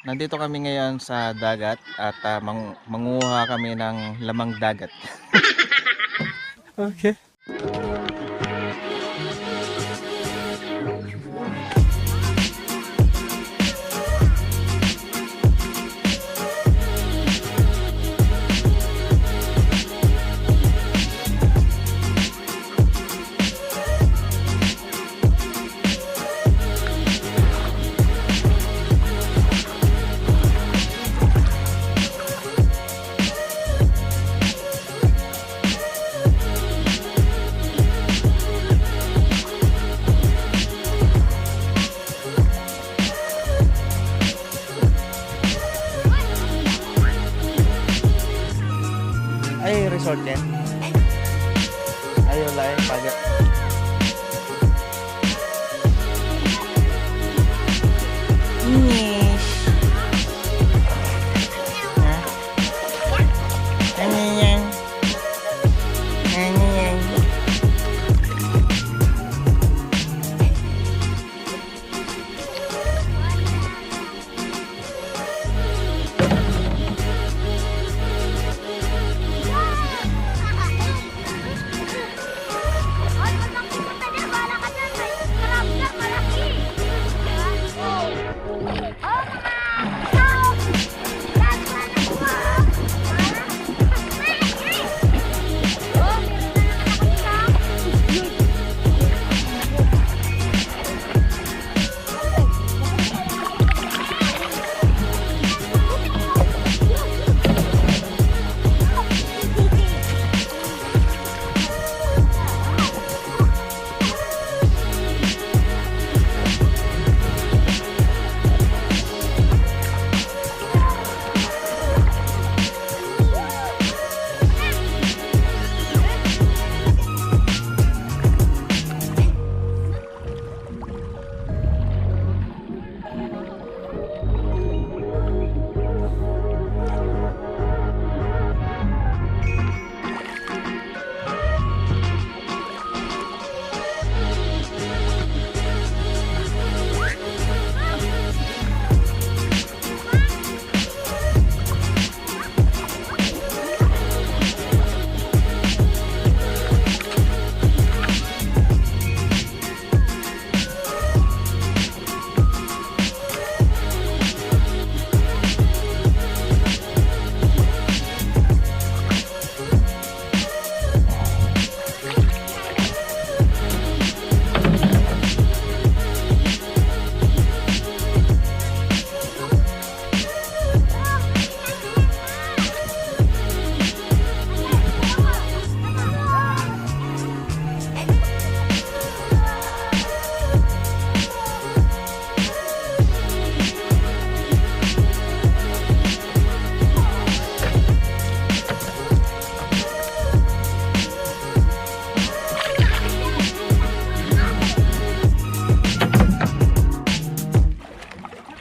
Nandito kami ngayon sa dagat at manguha kami ng lamang dagat. Okay. Ay, resort yan. Ayaw lang yung pagat. Yes. Ha? Ano yan? Ano yan?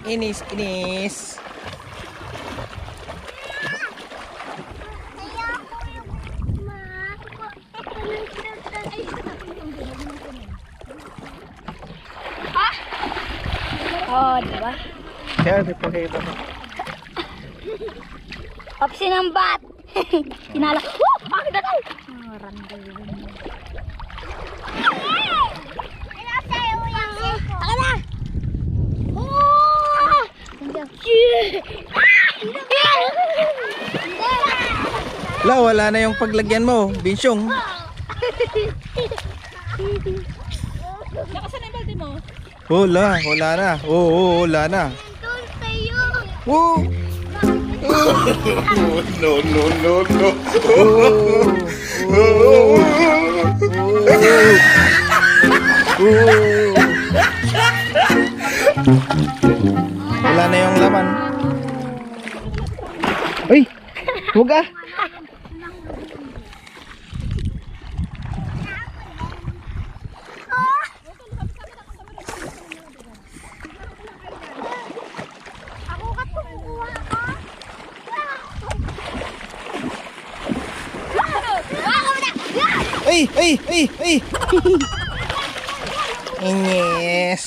Inis. Oh, diba? Kaya di po kayo ba? Opsi ng bat. Kinala. Bakit na tayo? Randa yun. Taka na! Wala na yung paglagyan mo, Binsyong. Nakasan na yung balde mo? Wala na. Oo, wala na. Doon sa'yo. Woo! No. Wala na yung laman. Uy! Huwag ah! Ako ka kumukuha ka? Ay! Inis.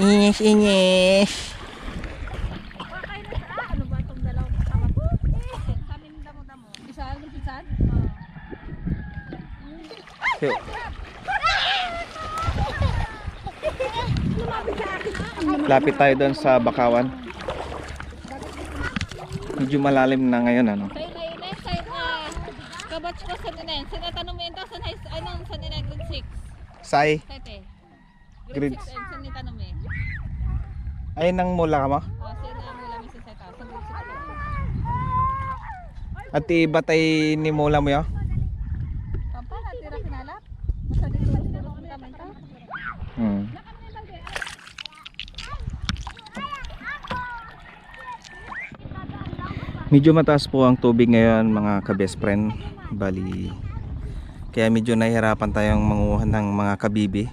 Inis, inis. Ano ba itong dalawang kasama ko? Kami ng damo-damo. Isa, ang pisan? Lapit tayo doon sa Bakawan. Medyo malalim na ngayon, ano? Sa'yo na yun eh, sa'yo na. Kabatch ko sa nina yun. Sinatanong mo yun daw, anong sa nina grade 6? Sai, Sete. Grade 6 and sinitanong mo eh. ay nang mula ka mo? Sa'yo na mula mo sa seta. Sa grade 6 At ibatay ni mula mo yun? Pampa, natira kinalap. Masa dito sa fundamenta. Medyo mataas po ang tubig ngayon mga ka-best friend. Bali, kaya medyo nahihirapan tayong manguha ng mga kabibi.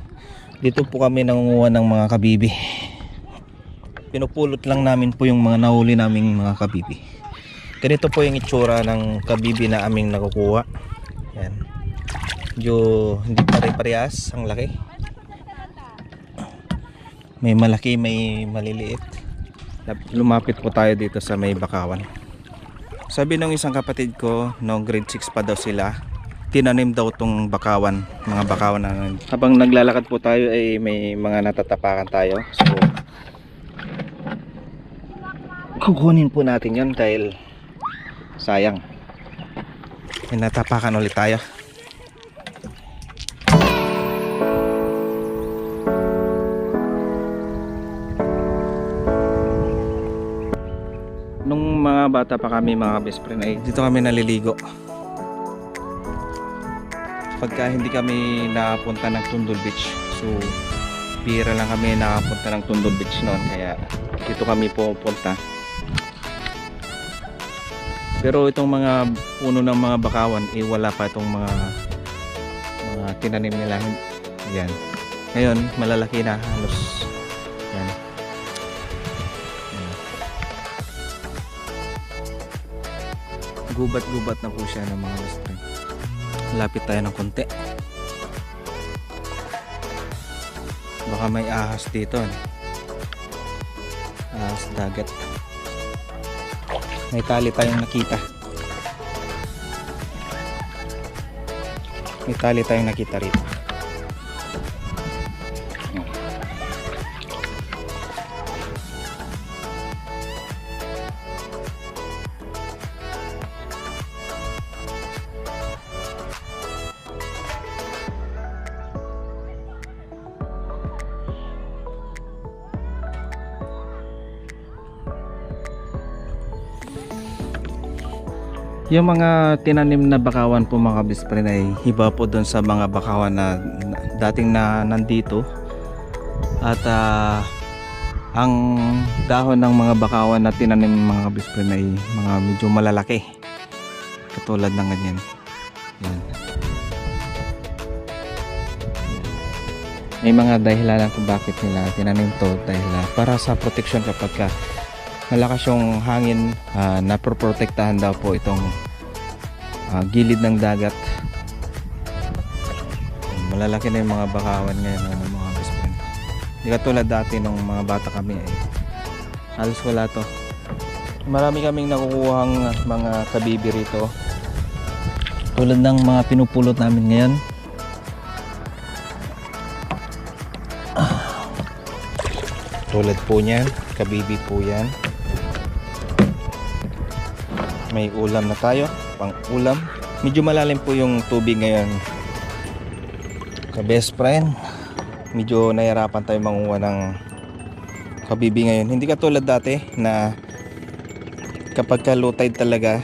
Dito po kami nangunguha ng mga kabibi. Pinupulot lang namin po yung mga nahuli naming mga kabibi. Ganito po yung itsura ng kabibi na aming nakukuha. Yan. Medyo hindi pare-parehas ang laki. May malaki, may maliliit. Lumapit po tayo dito sa may Bakawan. Sabi ng isang kapatid ko, no, grade 6 pa daw sila, tinanim daw tong bakawan, mga bakawan na. Habang naglalakad po tayo ay may mga natatapakan tayo. So kukunin po natin yon dahil sayang. May natapakan ulit tayo. Nung mga bata pa kami mga best friend ay dito kami naliligo. Pagka hindi kami nakapunta ng Tundol Beach, so bihira lang kami nakapunta ng Tundol Beach noon, kaya dito kami pupunta. Pero itong mga puno ng mga bakawan wala pa itong mga tinanim nila. Yan. Ngayon malalaki na halos. Yan. Gubat-gubat na po siya ng mga best friend. Lapit tayo ng konti. Baka may ahas dito. Ahas dagat. May tali tayong nakita. May tali tayong nakita rito. Yung mga tinanim na bakawan po mga best friend ay iba po doon sa mga bakawan na dating na nandito. At ang dahon ng mga bakawan na tinanim mga best friend ay mga medyo malalaki. Katulad ng ganyan. Yan. May mga dahilan kung bakit nila tinanim to, dahil para sa protection kapag malakas yung hangin, naproprotektahan daw po itong gilid ng dagat. Malalaki na yung mga bakawan ngayon ng mga best friend. Hindi katulad dati nung mga bata kami ay halos wala to. Marami kaming nakukuhang mga kabibi rito, tulad ng mga pinupulot namin ngayon. Tulad po niyan, kabibi po yan. May ulam na tayo, pang ulam. Medyo malalim po yung tubig ngayon ka best friend. Medyo nahirapan tayo manguha ng kabibi ngayon. Hindi katulad dati na kapag ka low tide talaga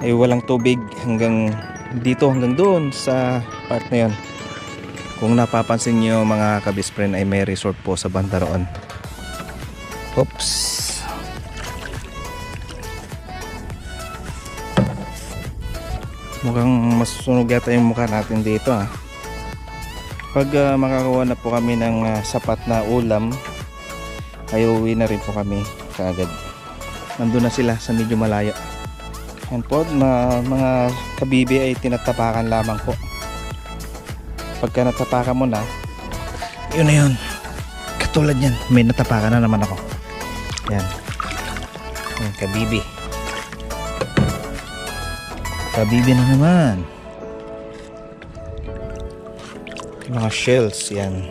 ay walang tubig hanggang dito, hanggang doon sa part na yun. Kung napapansin nyo mga ka best friend ay may resort po sa banda roon. Oops. Mukhang masusunog yata yung mukha natin dito ha. Pag makakuha na po kami ng sapat na ulam ay uwi na rin po kami kaagad. Nandun na sila sa medyo malayo. Yan po, mga kabibi ay tinatapakan lamang po. Pagka natapakan mo na, yun na yun. Katulad yan, may natapakan na naman ako. Yan. Yan, kabibi. Kabibi na naman. Mga shells yan.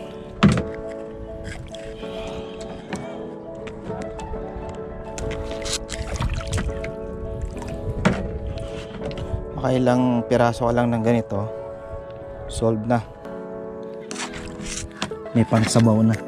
Makailang piraso ka lang ng ganito, solve na. May pangsabaw na.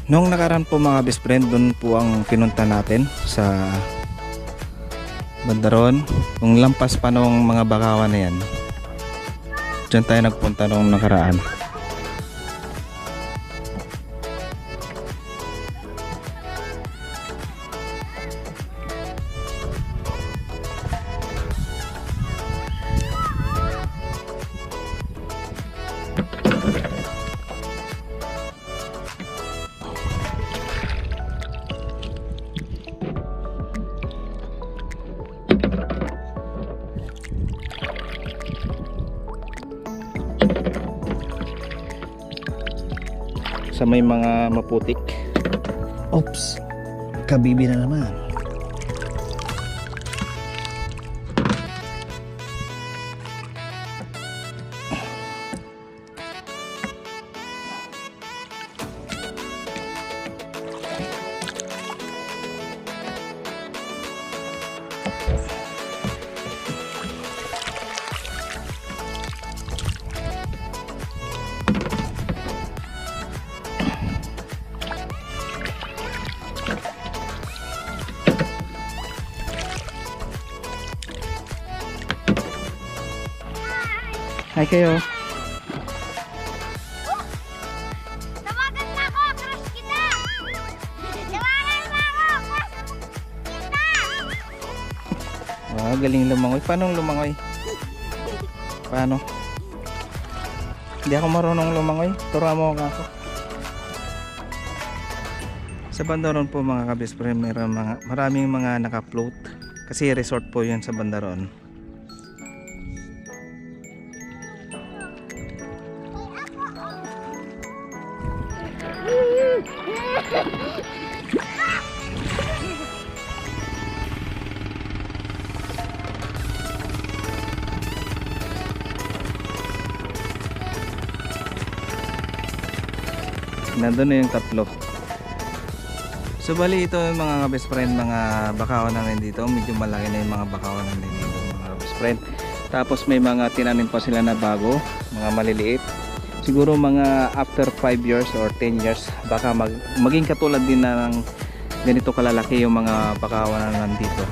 Noong nakaraan po mga best friend, doon po ang pinunta natin sa Bandaron. Kung lampas pa noong mga bakawan na yan, dyan tayo nagpunta noong nakaraan. Sa may mga maputik. Oops, kabibi na naman. Hi kayo. Tawagan mo ako, crush kita! Tawagan mo ako, crush kita! Wow, galing lumangoy. Paano lumangoy? Paano? Hindi ako marunong lumangoy. Turuan mo ako. Sa Bandaron po mga ka-best friend, maraming mga naka-float. Kasi resort po yun sa Bandaron. Nandun na yung tatlo. So bali ito yung mga best friend, mga bakawan na rin dito. Medyo malaki na yung mga bakawan na rin dito mga best friend. Tapos may mga tinanim pa sila na bago, mga maliliit. Siguro mga after 5 years or 10 years baka maging katulad din na ng ganito kalalaki yung mga bakawan na nandito.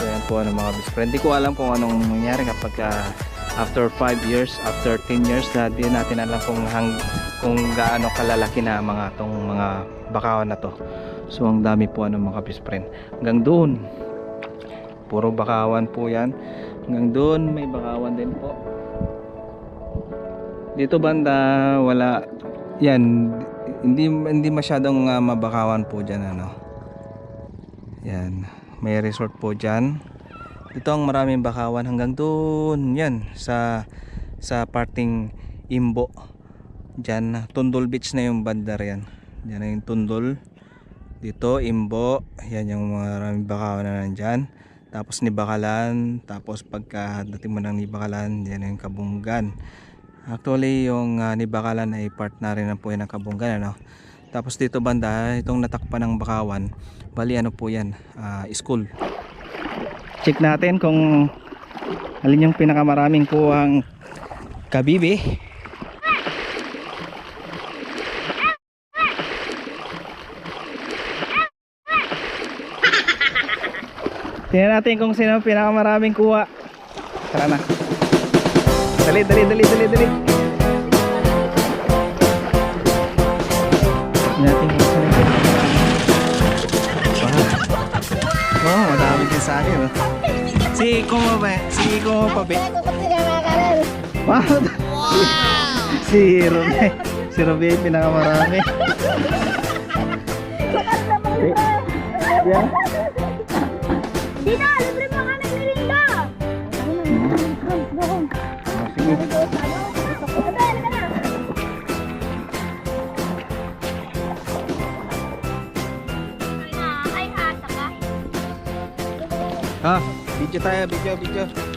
So yan po mga best friend. Hindi ko alam kung anong nangyari kapag after 5 years, after 10 years, di natin alam kung gaano kalalaki na mga tong mga bakawan na to. So ang dami po mga best friend. Hanggang doon, puro bakawan po yan. Hanggang doon may bakawan din po. Dito banda wala yan, hindi masyadong mabakawan po diyan Yan, may resort po diyan. Ito ang maraming bakawan hanggang doon yan sa parting Imbo. Diyan, Tundol Beach na yung bandar yan. Diyan na yung Tundol. Dito Imbo, yan yung maraming bakawan na nandyan. Tapos Nibakalan, tapos pagka dating mo ng Nibakalan, yan yung Kabungan. Actually yung Nibakalan ay part na rin po yan ng Kabungan Tapos dito banda, itong natakpan ng bakawan, bali po yan, school. Check natin kung alin yung pinakamaraming kuhang kabibi. Tingnan natin kung sino pinakamaraming kuha. Tara na. Dali. natin kung saan ito. Wow, madami din sa akin. Oh. Si Kumo ba? Si Kumo pa ba? Wow! Si Robby. Si Robby ay pinakamarami. Yeah. Dito, libre mo ka nagmirinda. Sige. Ay, ha, saka. Ha, video tayo, video.